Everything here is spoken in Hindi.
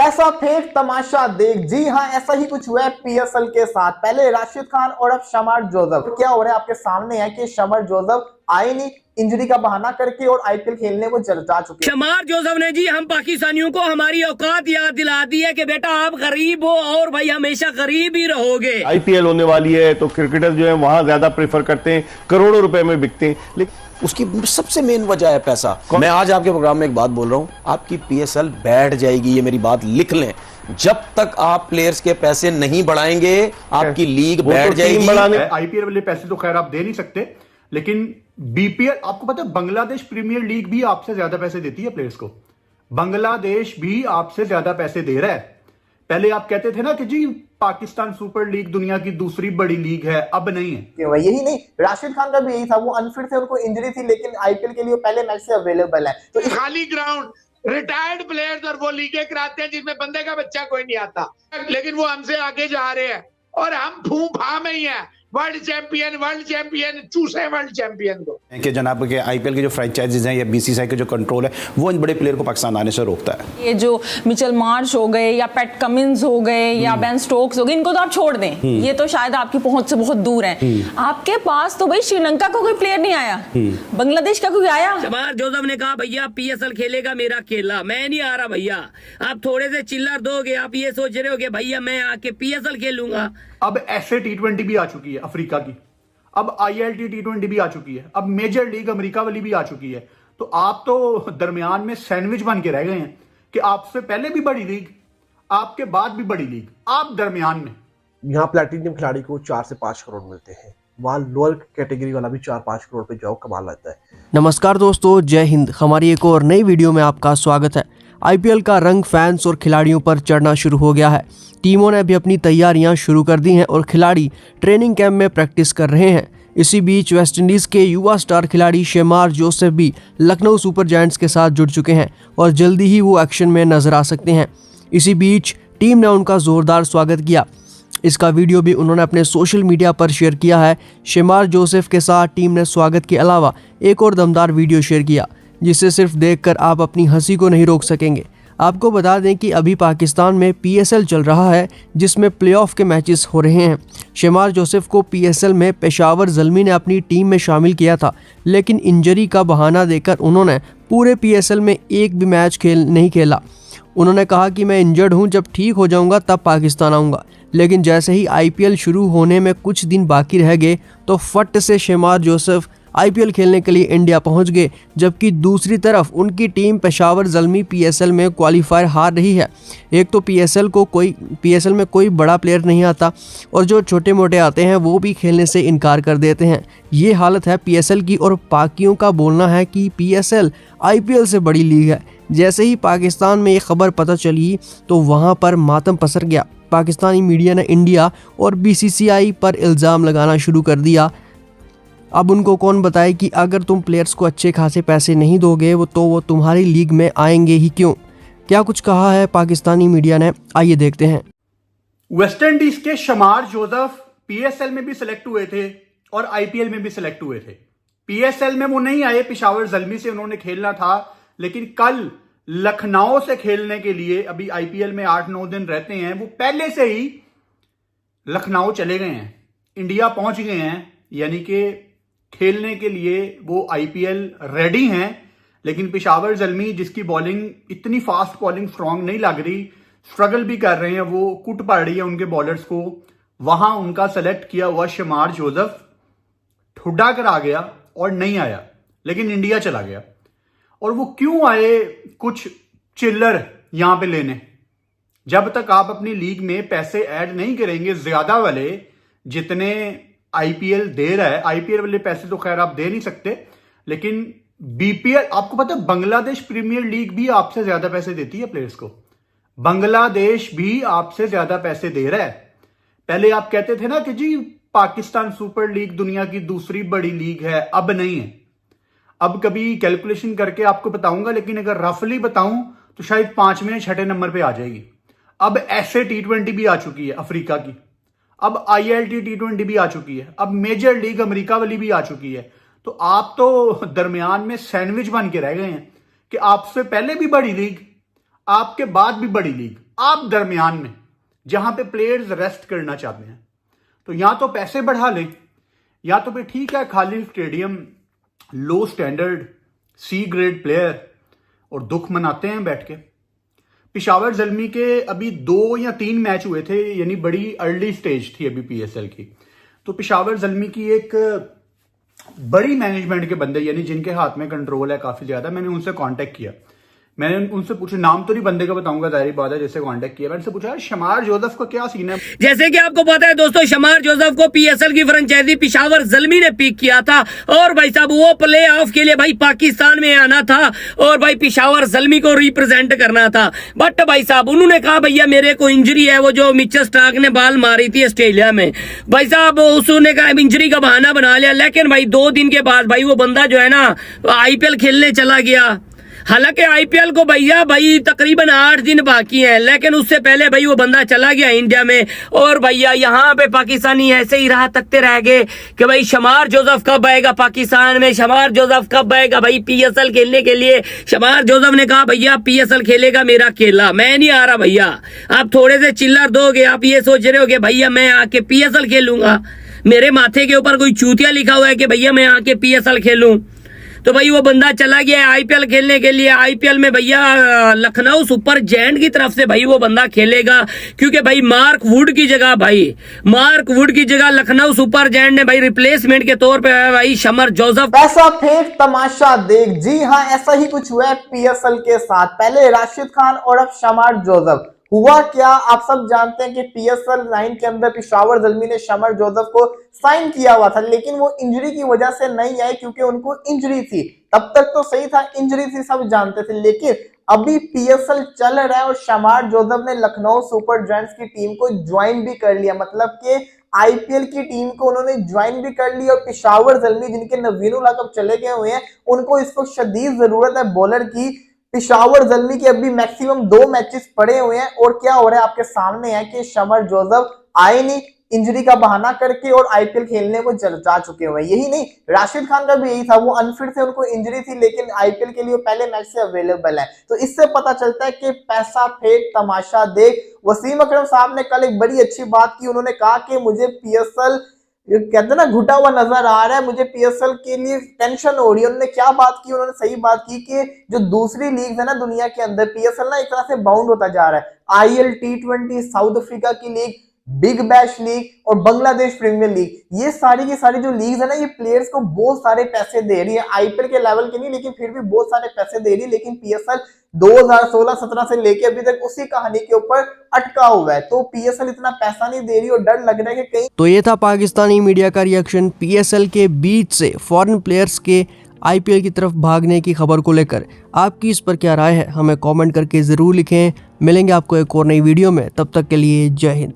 ऐसा फेक तमाशा देख। जी हाँ, ऐसा ही कुछ हुआ है पीएसएल के साथ। पहले राशिद खान और अब शमार जोसेफ। क्या हो रहा है आपके सामने है कि शमार जोसेफ आए नहीं, इंजरी का बहाना करके और आईपीएल खेलने वो जा चुके हैं। शमार जोसेफ ने जी हम पाकिस्तानियों को हमारी औकात याद दिला दी है कि बेटा आप गरीब हो और भाई हमेशा गरीब ही रहोगे। आईपीएल होने वाली है तो क्रिकेटर जो है वहां ज्यादा प्रेफर करते हैं, करोड़ों रुपए में बिकते हैं। लेकिन उसकी सबसे मेन वजह है पैसा। मैं आज आपके प्रोग्राम में एक बात बोल रहा हूं, आपकी पीएसएल बैठ जाएगी, ये मेरी बात लिख लें। जब तक आप प्लेयर्स के पैसे नहीं बढ़ाएंगे आपकी लीग बैठ जाएगी। आईपीएल वाले पैसे तो खैर आप दे नहीं सकते, लेकिन बीपीएल, आपको पता है बांग्लादेश प्रीमियर लीग भी आपसे ज्यादा पैसे देती है प्लेयर्स को। बांग्लादेश भी आपसे ज्यादा पैसे दे रहा है। पहले आप कहते थे ना कि जी पाकिस्तान सुपर लीग दुनिया की दूसरी बड़ी लीग है, अब नहीं है। यही नहीं, राशिद खान का भी यही था, वो अनफिट थे, उनको इंजरी थी, लेकिन आईपीएल के लिए पहले मैच से अवेलेबल है। तो खाली ग्राउंड, रिटायर्ड प्लेयर्स और वो लीगें कराते हैं जिसमें बंदे का बच्चा कोई नहीं आता, लेकिन वो हमसे आगे जा रहे हैं और हम फूं-फा में ही हैं। वर्ल्ड चैंपियन चूसे वर्ल्ड चैंपियन को कि जनाब के आईपीएल के जो फ्रेंचाइजीज हैं या बीसीसीआई के जो कंट्रोल है वो इन बड़े प्लेयर को पाकिस्तान आने से रोकता है। ये जो मिचेल मार्श हो गए या पैट कमिंस हो गए या बेन स्टोक्स हो गए, इनको तो आप छोड़ दें, ये तो शायद आपकी पहुंच से बहुत दूर है। आपके पास तो भाई श्रीलंका का कोई प्लेयर नहीं आया, बांग्लादेश का कोई आया। शमार जोसेफ ने कहा भैया पीएसएल खेलेगा मेरा खेला, मैं नहीं आ रहा भैया, आप थोड़े से चिल्लर दोगे, आप ये सोच रहे हो कि भैया मैं आके पीएसएल खेलूंगा। अब ऐसे टी20 भी आ चुकी है अफ्रीका की, अब आईएलटी टी20 भी आ चुकी है, अब मेजर लीग अमेरिका वाली भी आ चुकी है। तो आप तो दरमियान में सैंडविच बन के रह गए हैं कि आपसे पहले भी बड़ी लीग, आपके बाद भी बड़ी लीग, आप दरमियान में। यहाँ प्लैटिनम खिलाड़ी को 4 से 5 करोड़ मिलते हैं, वहाँ लोअर कैटेगरी वाला भी 4-5 करोड़ पे जॉब कमा लेता है। नमस्कार दोस्तों, जय हिंद। हमारी एक और नई वीडियो में आपका स्वागत है। आईपीएल का रंग फैंस और खिलाड़ियों पर चढ़ना शुरू हो गया है। टीमों ने भी अपनी तैयारियां शुरू कर दी हैं और खिलाड़ी ट्रेनिंग कैंप में प्रैक्टिस कर रहे हैं। इसी बीच वेस्टइंडीज़ के युवा स्टार खिलाड़ी शमार जोसेफ भी लखनऊ सुपर जायंट्स के साथ जुड़ चुके हैं और जल्दी ही वो एक्शन में नजर आ सकते हैं। इसी बीच टीम ने उनका जोरदार स्वागत किया। इसका वीडियो भी उन्होंने अपने सोशल मीडिया पर शेयर किया है। शमार जोसेफ के साथ टीम ने स्वागत के अलावा एक और दमदार वीडियो शेयर किया, जिसे सिर्फ देखकर आप अपनी हंसी को नहीं रोक सकेंगे। आपको बता दें कि अभी पाकिस्तान में पीएसएल चल रहा है, जिसमें प्लेऑफ के मैचेस हो रहे हैं। शमार जोसेफ को पीएसएल में पेशावर ज़ल्मी ने अपनी टीम में शामिल किया था, लेकिन इंजरी का बहाना देकर उन्होंने पूरे पीएसएल में एक भी मैच नहीं खेला। उन्होंने कहा कि मैं इंजर्ड हूं, जब ठीक हो जाऊंगा तब पाकिस्तान आऊंगा। लेकिन जैसे ही आईपीएल शुरू होने में कुछ दिन बाकी रह गए तो फट से शमार जोसेफ आईपीएल खेलने के लिए इंडिया पहुंच गए, जबकि दूसरी तरफ उनकी टीम पेशावर ज़ल्मी पीएसएल में क्वालिफायर हार रही है। एक तो पीएसएल में कोई बड़ा प्लेयर नहीं आता और जो छोटे मोटे आते हैं वो भी खेलने से इनकार कर देते हैं। ये हालत है पीएसएल की और पाकियों का बोलना है कि पीएसएल आईपीएल से बड़ी लीग है। जैसे ही पाकिस्तान में ये खबर पता चली तो वहाँ पर मातम पसर गया। पाकिस्तानी मीडिया ने इंडिया और बीसीसीआई पर इल्ज़ाम लगाना शुरू कर दिया। अब उनको कौन बताए कि अगर तुम प्लेयर्स को अच्छे खासे पैसे नहीं दोगे तो वो तुम्हारी लीग में आएंगे ही क्यों। क्या कुछ कहा है पाकिस्तानी मीडिया ने, आइए देखते हैं। वेस्ट इंडीज के शमार जोसेफ पीएसएल में भी सिलेक्ट हुए थे और आईपीएल में भी सिलेक्ट हुए थे। पीएसएल में वो नहीं आए, पेशावर ज़ल्मी से उन्होंने खेलना था, लेकिन कल लखनऊ से खेलने के लिए, अभी आईपीएल में 8-9 दिन रहते हैं, वो पहले से ही लखनऊ चले गए हैं, इंडिया पहुंच गए हैं, यानी कि खेलने के लिए वो आईपीएल रेडी हैं। लेकिन पेशावर ज़ल्मी, जिसकी बॉलिंग इतनी फास्ट बॉलिंग स्ट्रांग नहीं लग रही, स्ट्रगल भी कर रहे हैं, वो कुट पड़ रही है उनके बॉलर्स को, वहां उनका सेलेक्ट किया हुआ शमार जोसेफ ठुड्डा कर आ गया और नहीं आया, लेकिन इंडिया चला गया। और वो क्यों आए कुछ चिल्लर यहां पे लेने? जब तक आप अपनी लीग में पैसे ऐड नहीं करेंगे ज्यादा वाले, जितने आईपीएल दे रहा है, आईपीएल वाले पैसे तो खैर आप दे नहीं सकते, लेकिन बीपीएल, आपको पता है बांग्लादेश प्रीमियर लीग भी आपसे ज्यादा पैसे देती है प्लेयर्स को। बांग्लादेश भी आपसे ज्यादा पैसे दे रहा है। पहले आप कहते थे ना कि जी पाकिस्तान सुपर लीग दुनिया की दूसरी बड़ी लीग है, अब नहीं है। अब कभी कैलकुलेशन करके आपको बताऊंगा, लेकिन अगर रफली बताऊं तो शायद 5वें 6ठे नंबर पे आ जाएगी। अब ऐसे टी20 भी आ चुकी है अफ्रीका की, अब आईएलटी टी20 भी आ चुकी है, अब मेजर लीग अमेरिका वाली भी आ चुकी है। तो आप तो दरमियान में सैंडविच बन के रह गए हैं कि आपसे पहले भी बड़ी लीग, आपके बाद भी बड़ी लीग, आप दरमियान में जहां पे प्लेयर्स रेस्ट करना चाहते हैं तो या तो पैसे बढ़ा लें या तो फिर ठीक है खाली स्टेडियम, लो स्टैंडर्ड, सी ग्रेड प्लेयर और दुख मनाते हैं बैठ के। पिशावर ज़ल्मी के अभी 2 या 3 मैच हुए थे, यानी बड़ी अर्ली स्टेज थी अभी पीएसएल की। तो पिशावर ज़ल्मी की एक बड़ी मैनेजमेंट के बंदे यानी जिनके हाथ में कंट्रोल है काफी ज्यादा, मैंने उनसे कांटेक्ट किया। मैंने उनसे पूछा, नाम तो नहीं बंदे का बताऊंगा, जाहिर बात है, जैसे कांटेक्ट किया। मैंने उनसे पूछा शमार जोसेफ का क्या सीन है। जैसे कि आपको पता है दोस्तों, शमार जोसेफ को पीएसएल की फ्रेंचाइजी पिशावर ज़ल्मी ने पिक किया था और भाई साहब वो प्ले ऑफ के लिए भाई पाकिस्तान में आना था और भाई पिशावर ज़ल्मी को रिप्रेजेंट करना था। बट भाई साहब उन्होंने कहा भैया मेरे को इंजरी है, वो जो मिचेल स्टार्क ने बाल मारी थी ऑस्ट्रेलिया में, भाई साहब उसने कहा इंजरी का बहाना बना लिया। लेकिन भाई 2 दिन के बाद भाई वो बंदा जो है ना आईपीएल खेलने चला गया। हालांकि आईपीएल को भैया भाई तकरीबन 8 दिन बाकी हैं, लेकिन उससे पहले भाई वो बंदा चला गया इंडिया में। और भैया यहाँ पे पाकिस्तानी ऐसे ही राह तकते रह गए कि भाई शमार जोसेफ कब आएगा पाकिस्तान में, शमार जोसेफ कब आएगा भाई पीएसएल खेलने के लिए। शमार जोसेफ ने कहा भैया पीएसएल खेलेगा मेरा केला, मैं नहीं आ रहा भैया, आप थोड़े से चिल्लर दोगे, आप ये सोच रहे हो कि भैया मैं आके पीएसएल खेलूंगा, मेरे माथे के ऊपर कोई चूतिया लिखा हुआ है कि भैया मैं आके पीएसएल खेलूं। तो भाई वो बंदा चला गया है आईपीएल खेलने के लिए। आईपीएल में भैया लखनऊ सुपर जायंट की तरफ से भाई वो बंदा खेलेगा, क्योंकि भाई मार्क वुड की जगह लखनऊ सुपर जायंट ने भाई रिप्लेसमेंट के तौर पे भाई शमार जोसेफ। पैसा फेंक तमाशा देख, जी हाँ ऐसा ही कुछ हुआ है पीएसएल के साथ। पहले राशिद खान और अब शमार जोसेफ। हुआ क्या आप सब जानते हैं कि पीएसएल 9 के अंदर पिशावर ज़ल्मी ने शमार जोसेफ को साइन किया हुआ था, लेकिन वो इंजरी की वजह से नहीं आए क्योंकि उनको इंजरी थी। तब तक तो सही था, इंजरी थी सब जानते थे, लेकिन अभी पीएसएल चल रहा है और शमार जोसेफ ने लखनऊ सुपर जायंट्स की टीम को ज्वाइन भी कर लिया, मतलब कि आईपीएल की टीम को उन्होंने ज्वाइन भी कर लिया। और पिशावर ज़ल्मी जिनके नवीनुल लकब चले गए हुए हैं, उनको इस वक्त शदीद जरूरत है बॉलर की। पिशावर ज़ल्मी के अभी मैक्सिमम 2 मैचेस पड़े हुए हैं और क्या हो रहा है आपके सामने है कि शमार जोसेफ आए नहीं, इंजरी का बहाना करके और आईपीएल खेलने को जा चुके हुए हैं। यही नहीं, राशिद खान का भी यही था, वो अनफिट थे, उनको इंजरी थी, लेकिन आईपीएल के लिए वो पहले मैच से अवेलेबल है। तो इससे पता चलता है कि पैसा फेंक तमाशा देख। वसीम अकरम साहब ने कल एक बड़ी अच्छी बात की, उन्होंने कहा कि मुझे पीएसएल कहते ना घुटा हुआ नजर आ रहा है, मुझे पीएसएल के लिए टेंशन हो रही है। उन्होंने क्या बात की, उन्होंने सही बात की कि जो दूसरी लीग है ना दुनिया के अंदर, पीएसएल ना एक तरह से बाउंड होता जा रहा है। आईएल, T20, साउथ अफ्रीका की लीग, बिग बैश लीग और बांग्लादेश प्रीमियर लीग, ये सारी की सारी जो लीग है ना, ये प्लेयर्स को बहुत सारे पैसे दे रही है। आईपीएल के लेवल के नहीं, लेकिन फिर भी बहुत सारे पैसे दे रही है। लेकिन पीएसएल 2016-17 से लेके अभी तक उसी कहानी के ऊपर अटका हुआ है। तो पीएसएल इतना पैसा नहीं दे रही और डर लग रहा है कि कहीं। तो ये था पाकिस्तानी मीडिया का रिएक्शन पीएसएल के बीच से फॉरेन प्लेयर्स के आईपीएल की तरफ भागने की खबर को लेकर। आपकी इस पर क्या राय है, हमें कमेंट करके ज़रूर लिखें। मिलेंगे आपको एक और नई वीडियो में, तब तक के लिए जय हिंद।